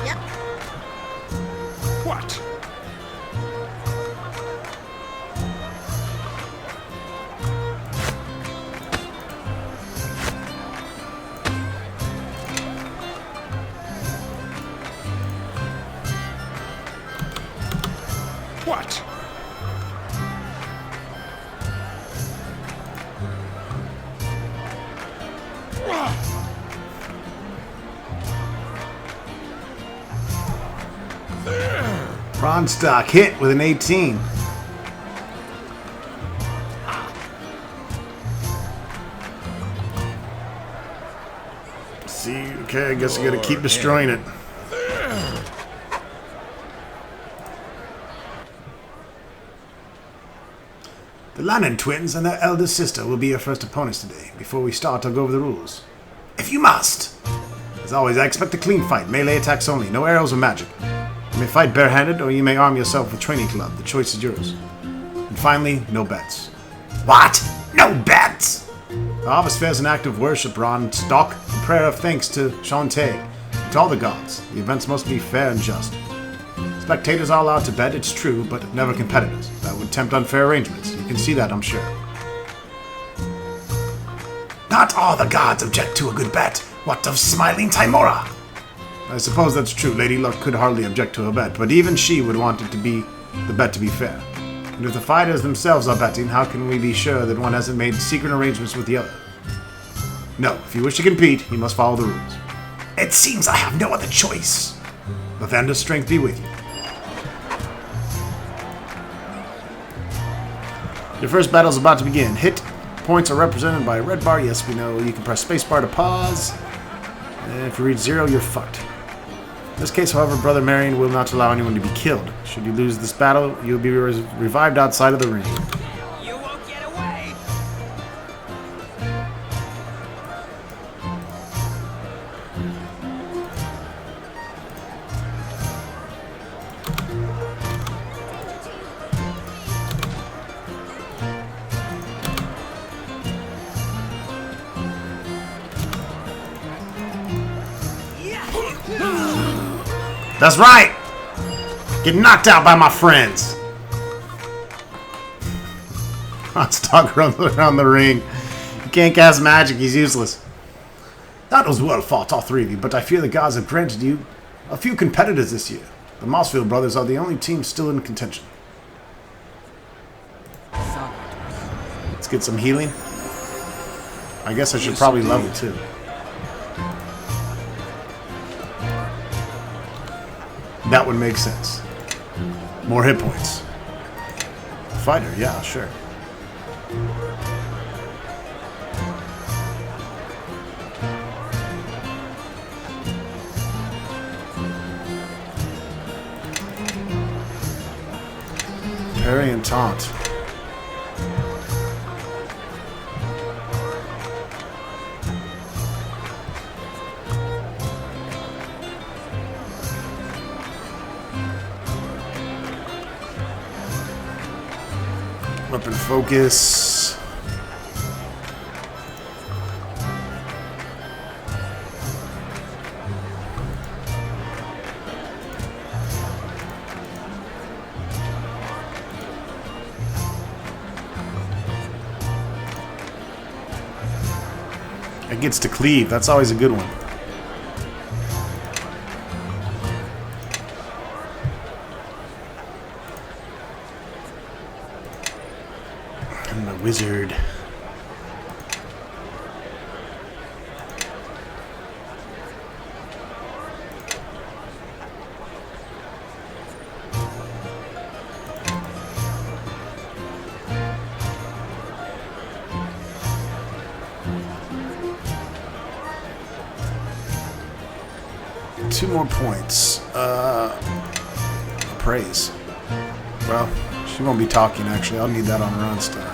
Yep. What? What? Bronze stock hit with an 18. See, okay, I guess you gotta keep destroying it. The Lannon twins and their eldest sister will be your first opponents today. Before we start, I'll go over the rules. If you must. As always, I expect a clean fight, melee attacks only, no arrows or magic. You may fight barehanded, or you may arm yourself with a training club. The choice is yours. And finally, no bets. What? No bets? The Harvest Fair is an act of worship, Ron. Stock, a prayer of thanks to Shantae, and to all the gods. The events must be fair and just. Spectators are allowed to bet, it's true, but never competitors. That would tempt unfair arrangements. You can see that, I'm sure. Not all the gods object to a good bet. What of smiling Timora? I suppose that's true. Lady Luck could hardly object to a bet, but even she would want it to be the bet to be fair. And if the fighters themselves are betting, how can we be sure that one hasn't made secret arrangements with the other? No, if you wish to compete, you must follow the rules. It seems I have no other choice. Lathander's strength be with you. Your first battle is about to begin. Hit points are represented by a red bar. Yes, we know. You can press spacebar to pause. And if you reach 0, you're fucked. In this case, however, Brother Marion will not allow anyone to be killed. Should you lose this battle, you'll be revived outside of the ring. You won't get away! That's right! Get knocked out by my friends! Stock runs around the ring. You can't cast magic, he's useless. That was well fought, all three of you, but I fear the gods have granted you a few competitors this year. The Mossfield brothers are the only team still in contention. Let's get some healing. I guess I should probably level too. That would make sense. More hit points. Fighter, yeah, sure. Parry and taunt. Weapon focus. It gets to cleave. That's always a good one. I'm a wizard. Two more points. Praise. Well, she won't be talking, actually. I'll need that on her own stack.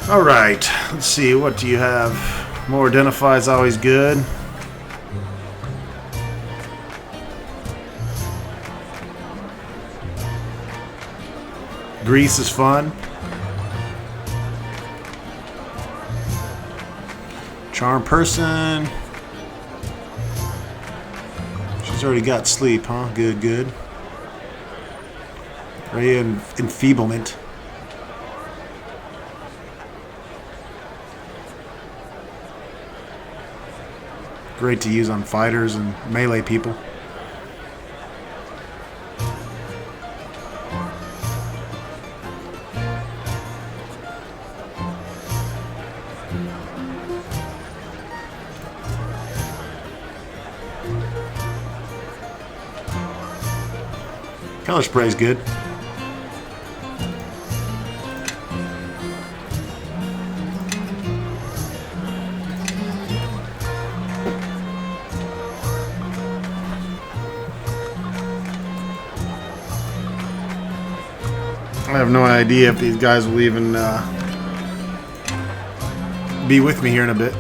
Alright, let's see, what do you have? More identify is always good. Grease is fun. Charm person. She's already got sleep, huh? Good, good. Ray and enfeeblement. Great to use on fighters and melee people. Color spray's good. I have no idea if these guys will even be with me here in a bit.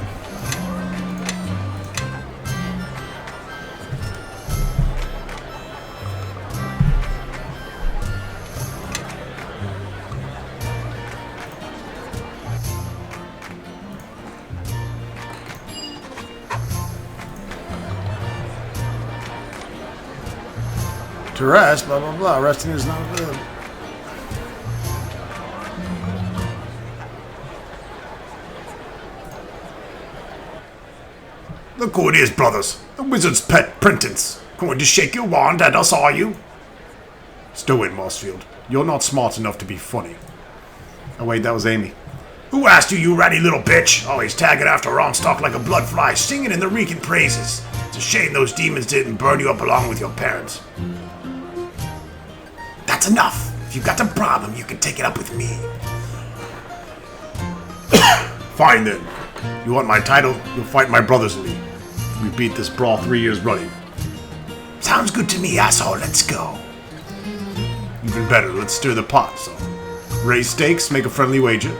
To rest, blah blah blah. Resting is not good. Look who it is, brothers. The wizard's pet Prentice. Going to shake your wand at us, are you? Stow it, Mossfield. You're not smart enough to be funny. Oh wait, that was Amy. Who asked you, you ratty little bitch? Always tagging after Ronstock like a bloodfly, singing in the reeking praises. It's a shame those demons didn't burn you up along with your parents. That's enough. If you've got a problem, you can take it up with me. Fine then. You want my title? You'll fight my brothers in me. We beat this brawl 3 years running. Sounds good to me, asshole. Let's go. Even better, let's stir the pot, so. Raise stakes, make a friendly wager.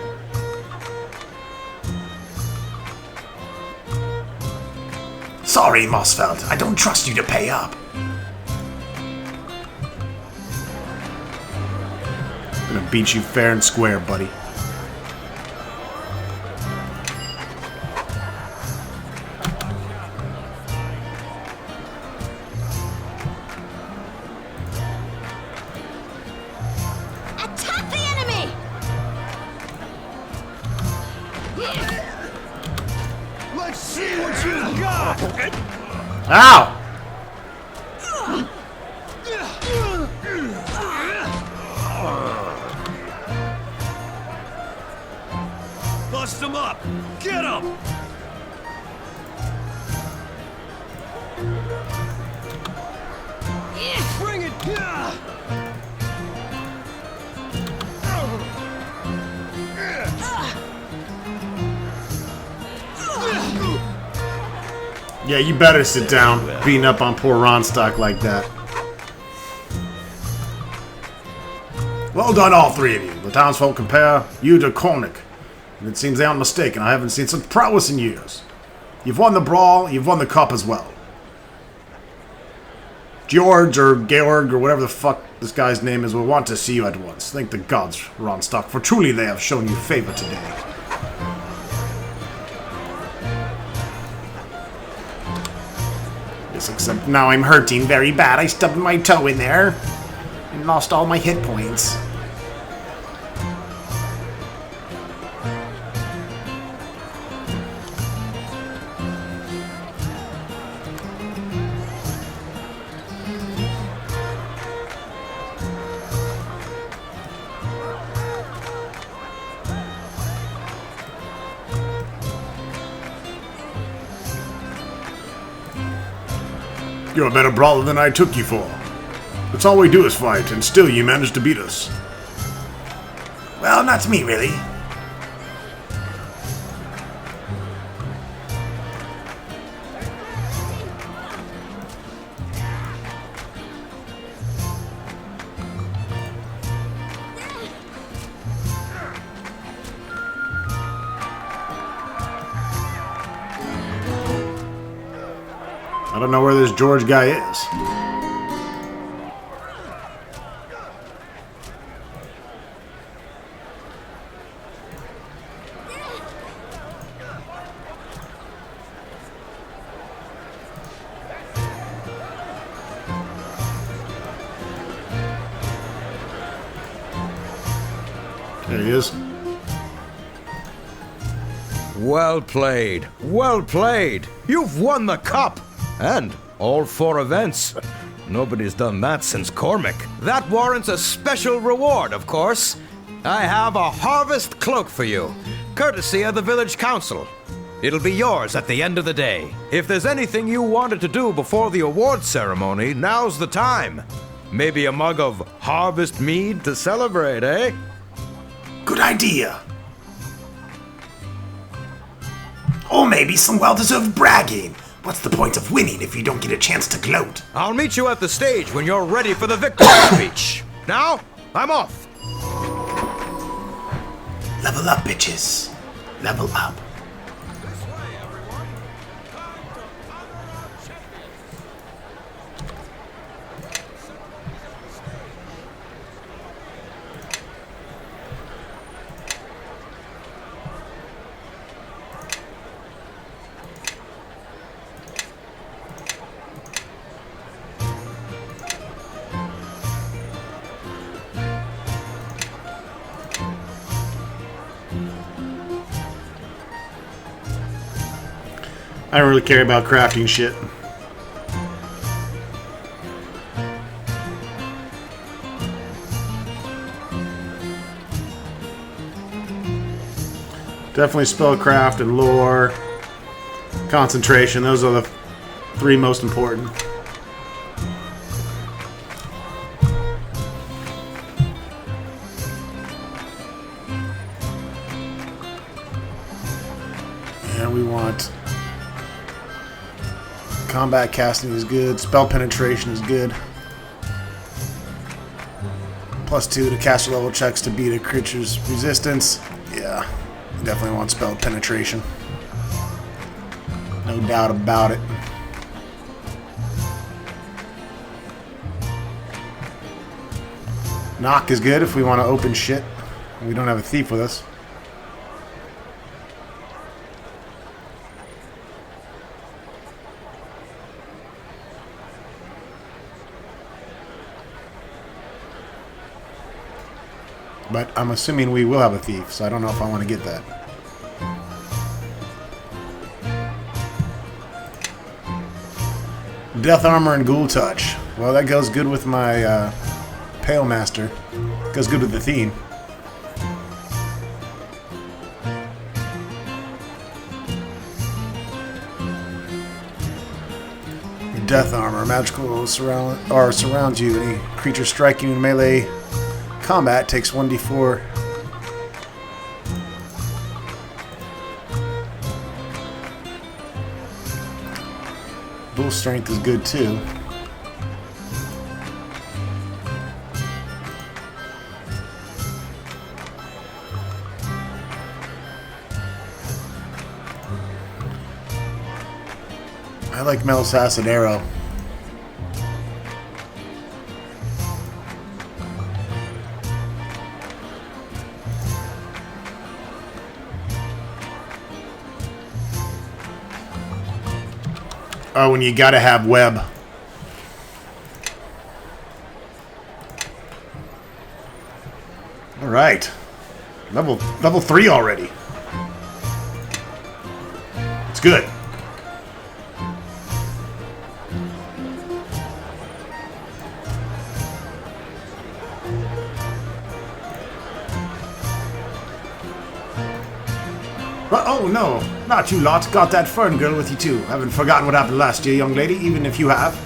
Sorry, Mossfeld. I don't trust you to pay up. I'm gonna beat you fair and square, buddy. Ow! Bust him up! Get him! Bring it! Yeah, you better sit down, beating up on poor Ronstock like that. Well done, all three of you. The townsfolk compare you to Cornic. And it seems they aren't mistaken. I haven't seen such prowess in years. You've won the brawl, you've won the cup as well. George or Georg or whatever the fuck this guy's name is will want to see you at once. Thank the gods, Ronstock, for truly they have shown you favor today. Yes, except now I'm hurting very bad. I stubbed my toe in there and lost all my hit points. You're a better brawler than I took you for. That's all we do is fight, and still you managed to beat us. Well, not me, really. I don't know where this George guy is. There he is. Well played. Well played. You've won the cup. And all 4 events. Nobody's done that since Cormac. That warrants a special reward, of course. I have a harvest cloak for you, courtesy of the village council. It'll be yours at the end of the day. If there's anything you wanted to do before the award ceremony, now's the time. Maybe a mug of harvest mead to celebrate, eh? Good idea. Or maybe some well-deserved bragging. What's the point of winning if you don't get a chance to gloat? I'll meet you at the stage when you're ready for the victory speech. Now, I'm off. Level up, bitches. Level up. I don't really care about crafting shit. Definitely spellcraft and lore, concentration. Those are the 3 most important. And we want combat casting is good. Spell penetration is good. +2 to caster level checks to beat a creature's resistance. Yeah, definitely want spell penetration. No doubt about it. Knock is good if we want to open shit. We don't have a thief with us. But I'm assuming we will have a thief, so I don't know if I want to get that. Death Armor and Ghoul Touch. Well, that goes good with my Pale Master. Goes good with the theme. Death Armor. Magical surrounds you. Any creature striking in melee combat takes 1d4. Bull Strength is good too. I like Mel's Acid Arrow. Oh, and you gotta have web. All right, level 3 already. It's good. Oh no, not you lot. Got that Fern girl with you too. Haven't forgotten what happened last year, young lady, even if you have.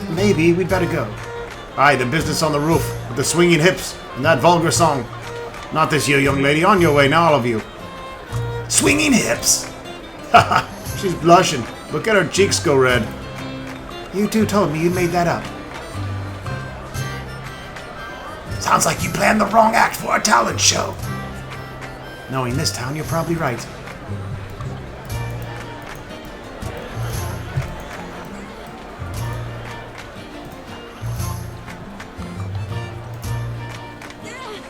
Maybe we'd better go. Aye, the business on the roof, with the swinging hips, and that vulgar song. Not this year, young lady. On your way now, all of you. Swinging hips? Haha, she's blushing. Look at her cheeks go red. You two told me you made that up. Sounds like you planned the wrong act for a talent show. Knowing this town, you're probably right.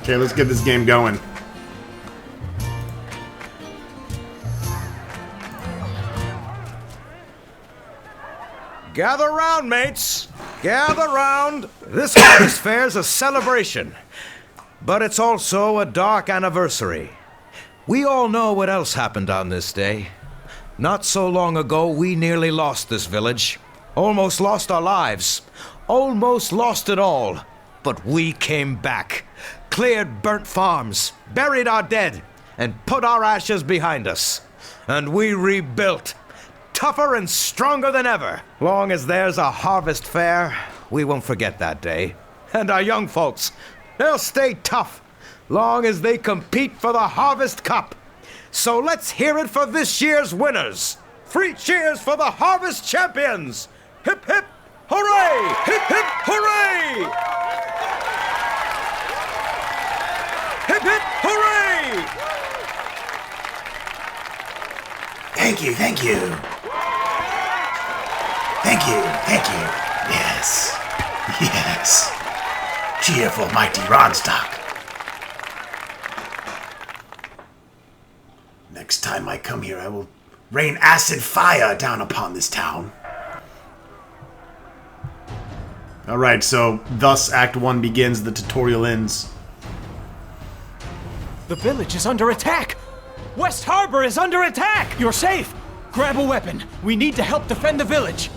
Okay, let's get this game going. Gather round, mates. Gather round. This harvest fair's a celebration, but it's also a dark anniversary. We all know what else happened on this day. Not so long ago, we nearly lost this village. Almost lost our lives. Almost lost it all. But we came back. Cleared burnt farms. Buried our dead. And put our ashes behind us. And we rebuilt. Tougher and stronger than ever. Long as there's a harvest fair, we won't forget that day. And our young folks, they'll stay tough. Long as they compete for the Harvest Cup. So let's hear it for this year's winners. 3 cheers for the Harvest Champions. Hip, hip, hooray! Hip, hip, hooray! Hip, hip, hooray! Thank you, thank you. Thank you, thank you. Yes, yes. Cheer for mighty Ronstock. Next time I come here, I will rain acid fire down upon this town. Alright, so thus Act 1 begins, the tutorial ends. The village is under attack! West Harbor is under attack! You're safe! Grab a weapon. We need to help defend the village.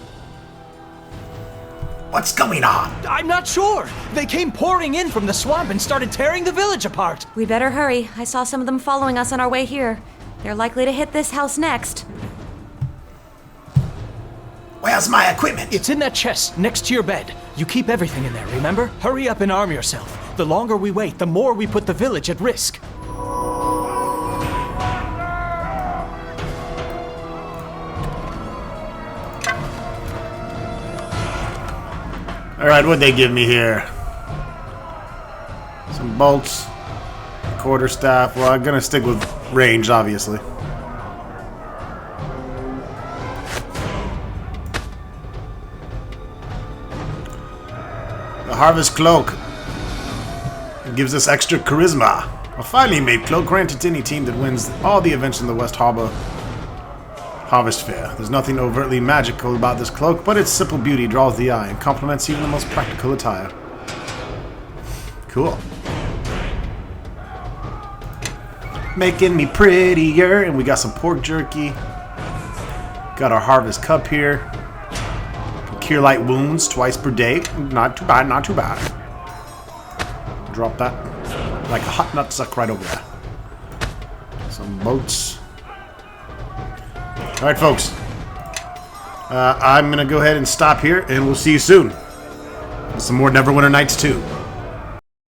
What's going on? I'm not sure. They came pouring in from the swamp and started tearing the village apart. We better hurry. I saw some of them following us on our way here. They're likely to hit this house next. Where's my equipment? It's in that chest next to your bed. You keep everything in there, remember? Hurry up and arm yourself. The longer we wait, the more we put the village at risk. Alright, what'd they give me here? Some bolts, quarterstaff. Well, I'm gonna stick with ranged, obviously. The Harvest Cloak. It gives us extra charisma. A finely made cloak granted to any team that wins all the events in the West Harbor Harvest Fair. There's nothing overtly magical about this cloak, but its simple beauty draws the eye and complements even the most practical attire. Cool. Making me prettier, and we got some pork jerky. Got our Harvest Cup here. Cure light wounds twice per day. Not too bad, not too bad. Drop that like a hot nutsack right over there. Some boats. Alright, folks. I'm going to go ahead and stop here, and we'll see you soon. With some more Neverwinter Nights 2.